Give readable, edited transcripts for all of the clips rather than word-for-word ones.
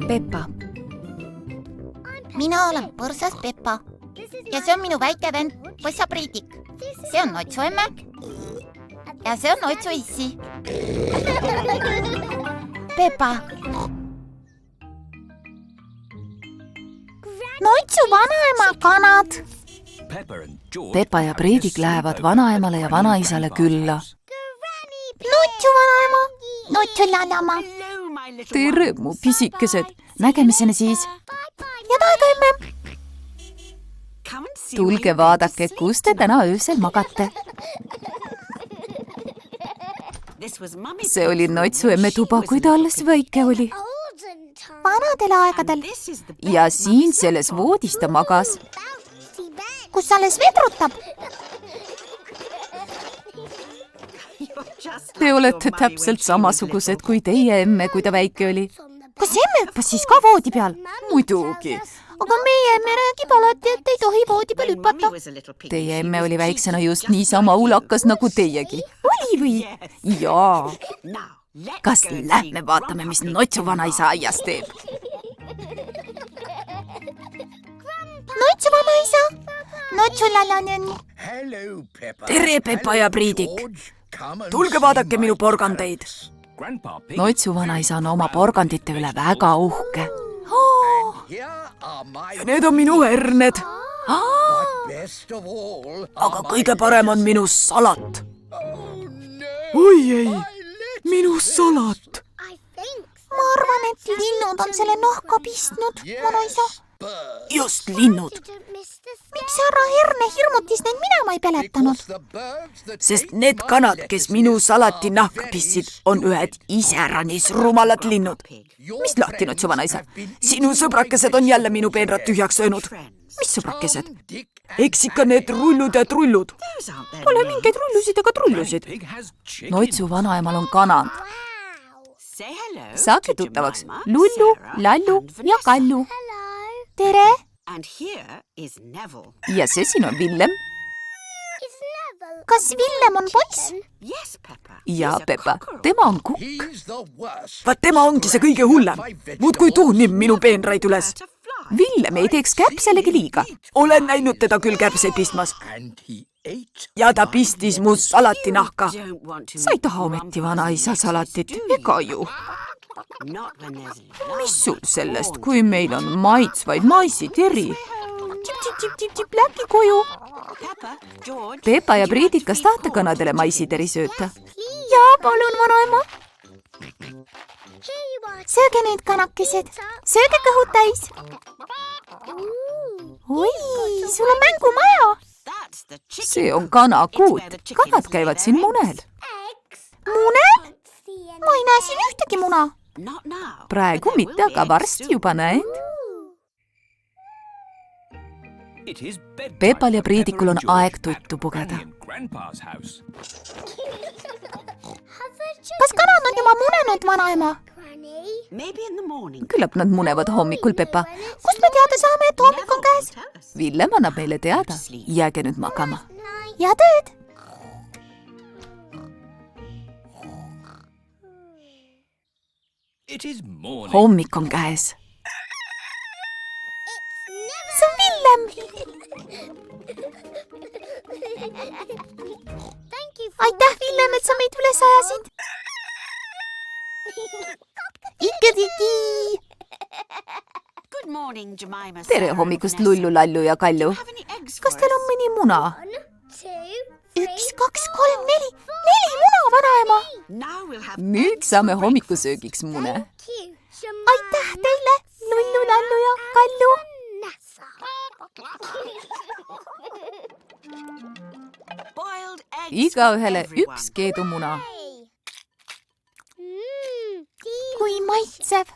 Peppa. Mina olen põrsas Peppa ja see on minu väike vend Põssa Priidik. See on Notsu emme ja see on Notsu issi. Peppa. Notsu vanaema kanad. Peppa ja Priidik lähevad vanaemale ja vanaisale külla. Notsu vanaema, Notsu lallama. Tere, mu pisikesed. Nägemiseni siis. Ja taega emme. Tulge vaadake, kus te täna öösel magate. See oli Notsu emme tuba, kui ta alles väike oli. Vanadel aegadel. Ja siin selles voodis ta magas. Kus alles vedrutab. Te olete täpselt samasugused kui teie emme, kui ta väike oli. Kas emme hüppas siis ka voodi peal? Muidugi. Aga meie emme räägib alati, et ei tohi voodi peal hüpata. Teie emme oli väiksena just niisama ulakas nagu teiegi. Oli või? Jaa. Kas lähme vaatame, mis Notsu vanaisa aias teeb? Notsu vanaisa. Notsu lalanen. Tere, Peppa ja Priidik. Tulge vaadake minu porgandeid. Notsu vanaisa on oma porgandite üle väga uhke. Ja need on minu herned. Aga kõige parem on minu salat. Oi ei, minu salat. Ma arvan, et linnud on selle nahka pistnud, vanaisa. Just linnud. Miks härra herne hirmutis neid minema ei peletanud? Sest need kanad, kes minu salati nahka pistsid, on ühed iseäranis rumalad linnud. Mis lahti, Notsu vanaisa? Sinu sõbrakesed on jälle minu peenrad tühjaks söönud. Mis sõbrakesed? Eks ikka need rullud ja trullud. Pole mingeid rullusid ega trullusid. Notsu vanaemal on kanad. Saage tuttavaks Lullu, Lallu ja Kallu. Tere! Ja see siin on Villem. Kas Villem on poiss? Ja Peppa, tema on kukk. Vaat tema ongi see kõige hullem. Muudkui tuhnib minu peenraid üles. Villem ei teeks käpselegi liiga. Olen näinud teda küll käpseid pistmas. Ja ta pistis mu salati nahka. Sa ei taha ometi vanaisa salatit, ega ju? Mis sul sellest, kui meil on maitsvaid maisiteri? Tip-tip-tip-tip, läbi koju. Peppa ja Priidik, kas tahate kanadele maisiteri sööta? Jaa, palun, vanaema. Sööge need kanakesed. Sööge kõhud täis. Oi, sul on mängumaja. See on kanakuut. Kanad käivad siin munel. Munel? Ma ei näe siin ühtegi muna. Praegu mitte, aga varsti juba näed. Peppal ja Priidikul on aeg tuttu pugeda. Kas kanad on juba munenud, vanaema? Küllap nad munevad hommikul, Peppa. Kust me teada saame, et hommik on käes? Villem annab meile teada. Jääge nüüd magama. Ja tööd! Hommik on käes. See on Villem! Aitäh, Villem, et sa meid üles ajasid! Ikka-tiki! Tere hommikust, Lullu, Lallu ja Kallu. Kas teil on mõni muna? 1, 2, 3, 4. 4 muna, vanaema! Nüüd saame hommikusöögiks mune. Aitäh teile, Lullu, Lallu ja Kallu! Igaühele üks keedumuna. Kui maitsev!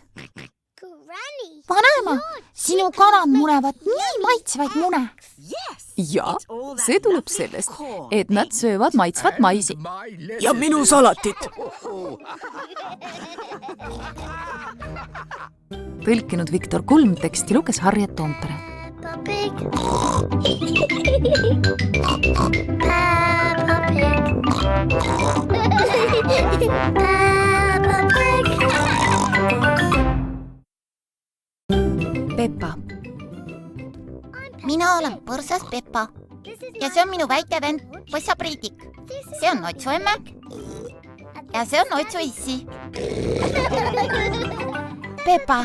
Vanaema, sinu kanad munevad nii maitsvaid mune. Ja, see tuleb sellest, et nad söövad maitsvat maisi. Ja minu salatit! Tõlkinud Viktor Kulm, teksti luges Harriet Toompere. Peppa Pig. Peppa. Mina olen põrsas Peppa. Ja see on minu väike vend, poissa Priidik. See on Otsu emme. Ja see on Otsu issi. Peppa.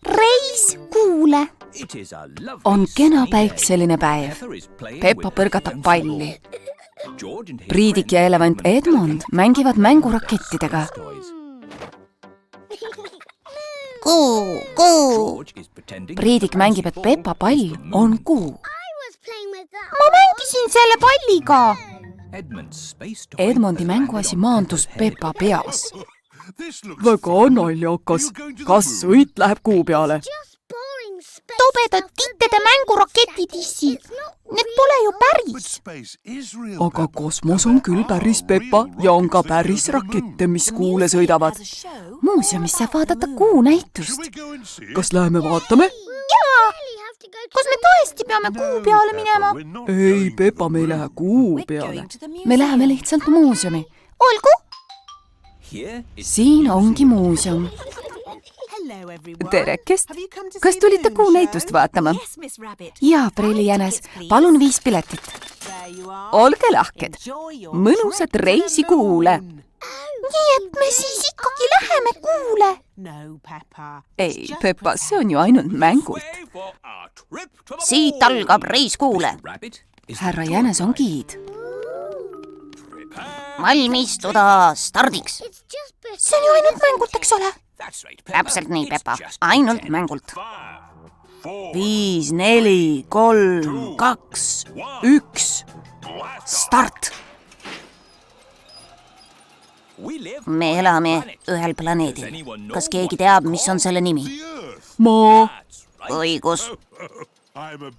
Reis kuule. On kena päikseline päev. Peppa põrgatab palli. Priidik ja elevant Edmond mängivad mängurakettidega. Kuu. Priidik mängib, et Peppa pall on kuu. Ma mängisin selle palliga. Edmondi mänguasi maandus Peppa peas. Väga naljakas. Kas sõit läheb kuu peale? Tobedad tittede mänguraketid, issi. Need pole ju päris. Aga kosmos on küll päris, Peppa, ja on ka päris rakette, mis kuule sõidavad. Muuseumis saab vaadata kuu näitust. Kas läheme vaatame? Jaa. Kas me tõesti peame kuu peale minema? Ei, Peppa, me ei lähe kuu peale. Me läheme lihtsalt muuseumi. Olgu. Siin ongi muuseum. Terekest! Kas tulite kuu näitust vaatama? Jaa, prillijänes. Palun 5 piletit. Olge lahked. Mõnusat reisi kuule. Nii et me siis ikkagi läheme kuule. Ei, Peppa, see on ju ainult mängult. Siit algab reis kuule. Härra Jänes on giid. Valmistuda stardiks. See on ju ainult mängult, eks ole? Täpselt nii, Peppa. Ainult mängult. 5, 4, 3, 2, 1. Start! Me elame ühel planeedil. Kas keegi teab, mis on selle nimi? Maa. Õigus.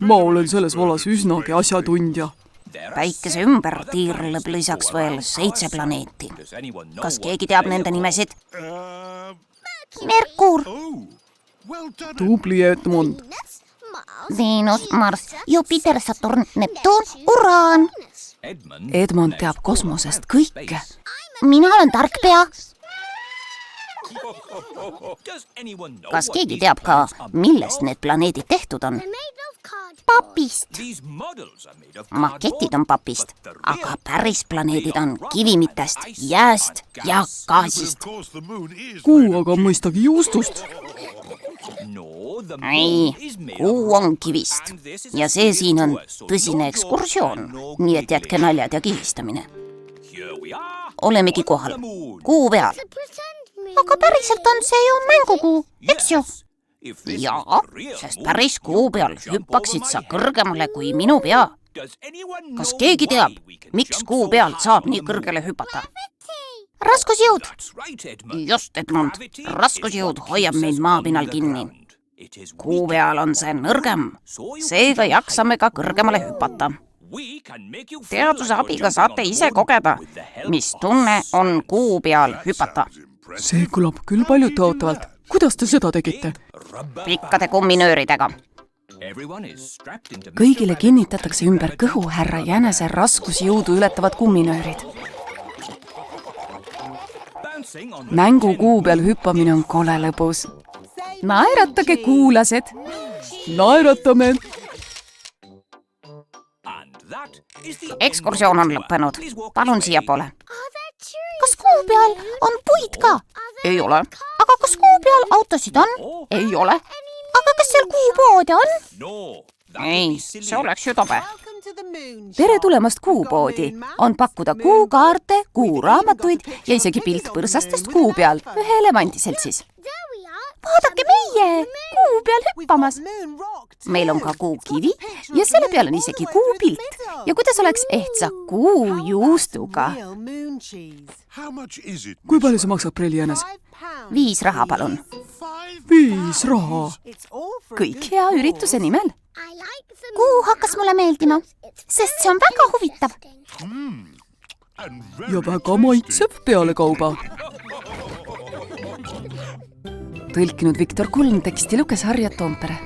Ma olen selles vallas üsnagi asjatundja. Päikese ümber tiirleb lisaks veel 7 planeeti. Kas keegi teab nende nimesid? Merkuur, Tubli Edmond. Venus, Marss, Jupiter, Saturn, Neptuun, Uraan. Edmond teab kosmosest kõike. Mina olen tark pea. Kas keegi teab ka, millest need planeedid tehtud on? Papist. Maketid on papist, aga päris planeedid on kivimitest, jääst ja gaasist. Kuu aga mõistagi juustust. Ei, kuu on kivist ja see siin on tõsine ekskursioon, nii et jätke naljad ja kihistamine. Olemegi kohal, kuu peal. Aga päriselt on see ju mängukuu, eks ju? Jaa, sest päris kuu peal hüppaksid sa kõrgemale kui minu pea. Kas keegi teab, miks kuu pealt saab nii kõrgele hüpata? Raskusjõud. Just, Edmond. Raskusjõud hoiab meid maapinnal kinni. Kuu peal on see nõrgem, seega jaksame ka kõrgemale hüpata. Teaduse abiga saate ise kogeda, mis tunne on kuu peal hüpata. See kõlab küll palju tõotavalt. Kuidas te seda tegite? Pikkade kumminööridega. Kõigile kinnitatakse ümber kõhu härra Jänese raskusjõudu ületavad kumminöörid. Mängu kuu peal hüppamine on kole lõbus. Naeratage, kuulased! Naeratame! Ekskursioon on lõppenud. Palun siia poole. Kas kuu peal on puid ka? Ei ole. Aga kas kuu peal autosid on? Ei ole. Aga kas seal kuupoode on? Ei, see oleks ju tobe. Tere tulemast kuupoodi. On pakkuda kuukaarte, kuuraamatuid ja isegi pilt põrsastest kuu peal ühe elevandiseltsis. Vaadake meie, kuu peal hüppamas. Meil on ka kuukivi ja selle peal on isegi kuupilt. Ja kuidas oleks ehtsa kuujuustuga? Kui palju see maksab, prillijänes? 5 raha, palun. 5 raha? Kõik hea ürituse nimel. Kuu hakkas mulle meeldima, sest see on väga huvitav. Ja väga maitsev pealekauba. Tõlkinud Viktor Kulm, teksti luges Harja Toompere.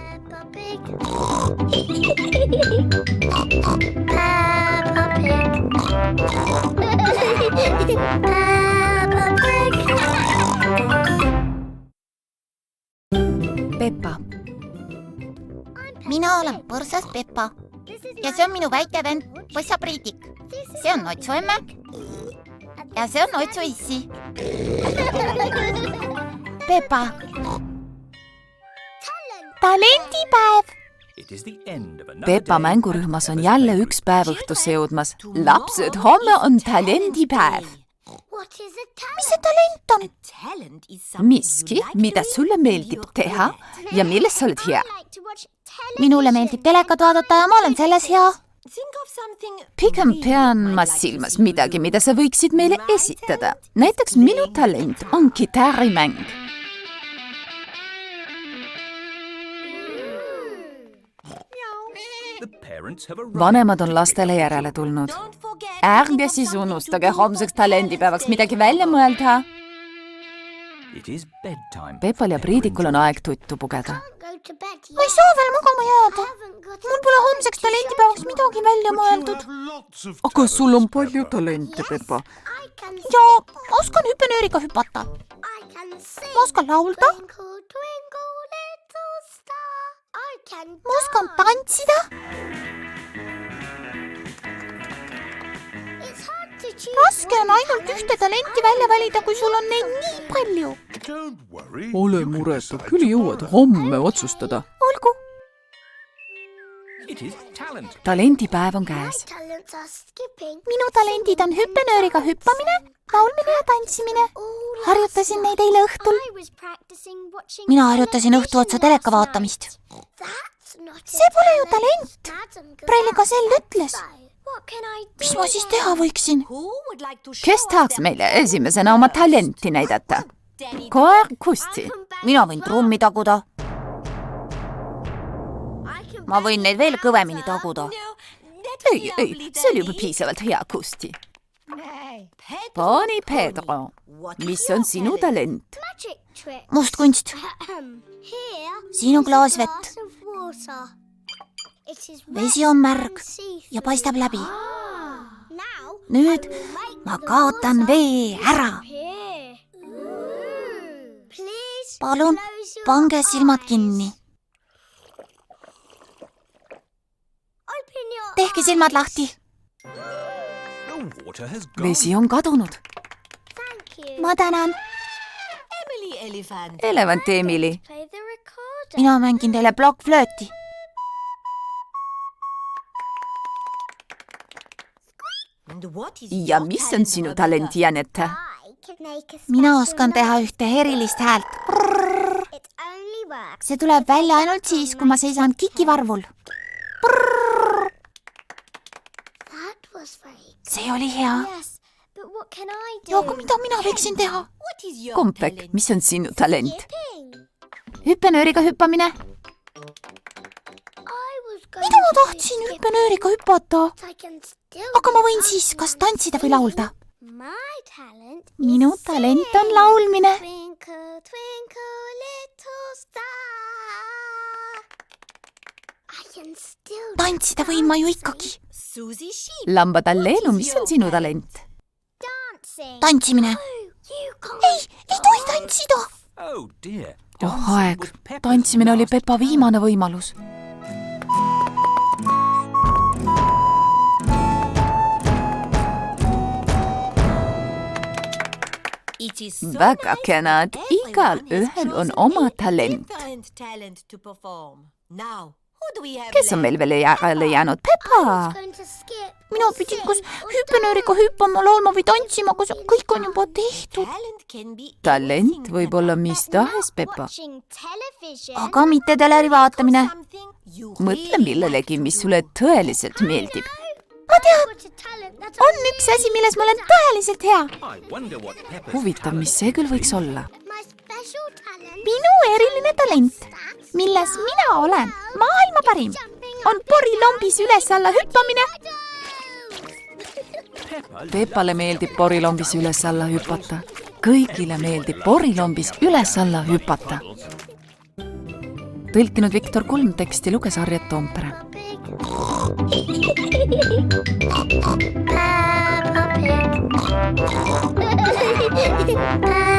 Peppa. Mina olen põrsas Peppa ja see on minu väike vend Põssa Priidik. See on Otsu emme ja see on Otsu issi. Peppa. Talendipäev. Peppa mängurühmas on jälle üks päev õhtusse jõudmas. Lapsed, homme on talendipäev. Mis see talent on? Miski, mida sulle meeldib teha ja milles sa oled hea. Minule meeldib telekat vaadata ja ma olen selles hea. Pigem pean ma silmas midagi, mida sa võiksid meile esitada. Näiteks minu talent on kitarrimäng. Vanemad on lastele järele tulnud. Ärge siis unustage homseks talendipäevaks midagi välja mõelda. Peppal ja Priidikul on aeg tuttu pugeda. Ma ei saa veel magama jääda. Mul pole homseks talendipäevaks midagi välja mõeldud. Aga sul on palju talente, Peppa. Ja oskan hüppenööriga hüpata. Ma oskan laulda. Ma oskan tantsida. Raske on ainult ühte talenti välja valida, kui sul on neid nii palju. Ole muretu, küll jõuad homme otsustada. Olgu. Talendipäev on käes. Minu talendid on hüppenööriga hüppamine, laulmine ja tantsimine. Harjutasin neid eile õhtul. Mina harjutasin õhtu otsa teleka vaatamist. See pole ju talent. Preiliga sel ütles. Mis ma siis teha võiksin? Kes tahaks meile esimesena oma talenti näidata? Koer Kusti. Mina võin trummi taguda. Ma võin neid veel kõvemini taguda. Ei, see oli juba piisavalt hea, Kusti. Poni Pedro, mis on sinu talent? Mustkunst. Siin on klaas vett. Vesi on märg ja paistab läbi. Nüüd ma kaotan vee ära. Palun, pange silmad kinni. Tehke silmad lahti. Vesi on kadunud. Ma tänan. Elevant Emily. Mina mängin teile plokkflööti. Ja mis on sinu talent, Janette? Mina oskan teha ühte erilist häält. See tuleb välja ainult siis, kui ma seisan kikivarvul. See oli hea. Ja aga mida mina võiksin teha? Kompek, mis on sinu talent? Hüppenööriga hüppamine. Mida ma tahtsin hüppenööriga hüpata? Aga ma võin siis kas tantsida või laulda. Minu talent on laulmine. Tantsida võin ma ju ikkagi. Lambatalleenu, mis on sinu talent? Tantsimine. Ei tohi tantsida. Oh aeg, tantsimine oli Peppa viimane võimalus. Väga kenad, igal ühel on oma talent. Kes on meil veel järele jäänud? Peppa! Mina pidin kas hüppenööriga hüppama, laulma või tantsima, aga see kõik on juba tehtud. Talent võib olla mis tahes, Peppa. Aga mitte teleri vaatamine. Mõtle millelegi, mis sulle tõeliselt meeldib. Ma tean, on üks asi, milles ma olen tõeliselt hea. Huvitav, mis see küll võiks olla? Minu eriline talent, milles mina olen maailma parim, on porilombis üles-alla hüppamine. Peppale meeldib porilombis üles-alla hüpata. Kõigile meeldib porilombis üles-alla hüpata. Tõlkinud Viktor Kulm, teksti luges Harriet Toompere. Peppa Pig.